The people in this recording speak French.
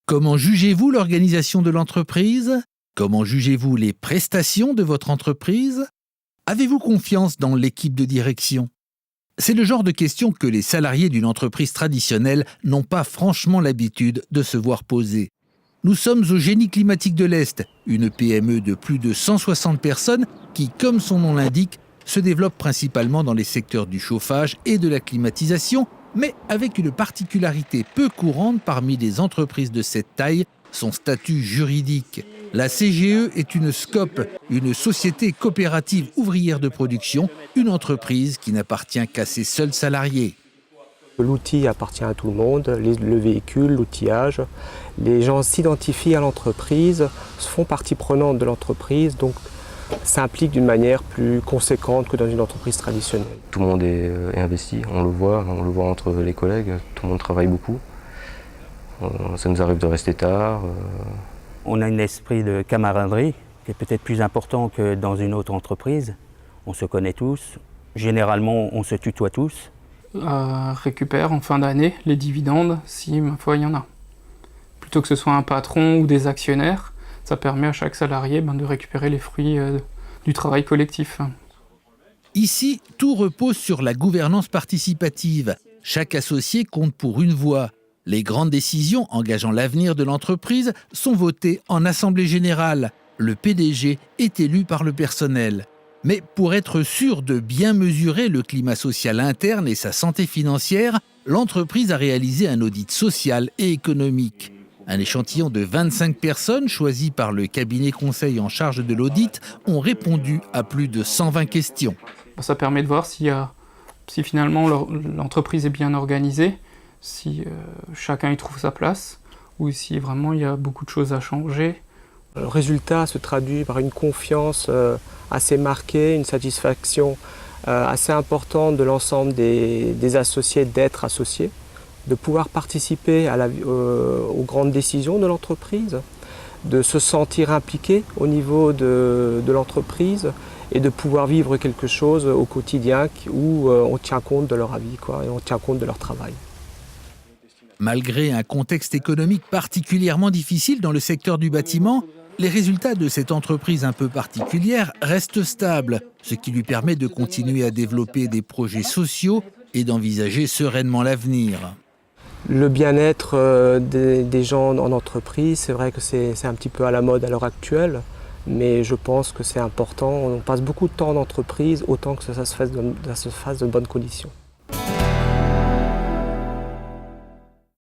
Comment jugez-vous l'organisation de l'entreprise? Comment jugez-vous les prestations de votre entreprise? Avez-vous confiance dans l'équipe de direction? C'est le genre de questions que les salariés d'une entreprise traditionnelle n'ont pas franchement l'habitude de se voir poser. Nous sommes au Génie Climatique de l'Est, une PME de plus de 160 personnes qui, comme son nom l'indique, se développe principalement dans les secteurs du chauffage et de la climatisation, mais avec une particularité peu courante parmi les entreprises de cette taille, son statut juridique. La CGE est une SCOP, une société coopérative ouvrière de production, une entreprise qui n'appartient qu'à ses seuls salariés. L'outil appartient à tout le monde, le véhicule, l'outillage. Les gens s'identifient à l'entreprise, font partie prenante de l'entreprise, donc ça implique d'une manière plus conséquente que dans une entreprise traditionnelle. Tout le monde est investi, on le voit entre les collègues, tout le monde travaille beaucoup. Ça nous arrive de rester tard. On a un esprit de camaraderie qui est peut-être plus important que dans une autre entreprise. On se connaît tous, généralement on se tutoie tous. Récupère en fin d'année les dividendes, si ma foi il y en a. Plutôt que ce soit un patron ou des actionnaires, ça permet à chaque salarié de récupérer les fruits du travail collectif. Ici, tout repose sur la gouvernance participative. Chaque associé compte pour une voix. Les grandes décisions engageant l'avenir de l'entreprise sont votées en assemblée générale. Le PDG est élu par le personnel. Mais pour être sûr de bien mesurer le climat social interne et sa santé financière, l'entreprise a réalisé un audit social et économique. Un échantillon de 25 personnes choisies par le cabinet conseil en charge de l'audit ont répondu à plus de 120 questions. Ça permet de voir si finalement l'entreprise est bien organisée, si chacun y trouve sa place, ou si vraiment il y a beaucoup de choses à changer. Le résultat se traduit par une confiance assez marquée, une satisfaction assez importante de l'ensemble des associés d'être associés, de pouvoir participer aux grandes décisions de l'entreprise, de se sentir impliqué au niveau de l'entreprise et de pouvoir vivre quelque chose au quotidien où on tient compte de leur avis, et on tient compte de leur travail. Malgré un contexte économique particulièrement difficile dans le secteur du bâtiment, les résultats de cette entreprise un peu particulière restent stables, ce qui lui permet de continuer à développer des projets sociaux et d'envisager sereinement l'avenir. Le bien-être des gens en entreprise, c'est vrai que c'est un petit peu à la mode à l'heure actuelle, mais je pense que c'est important. On passe beaucoup de temps en entreprise, autant que ça se fasse de bonnes conditions.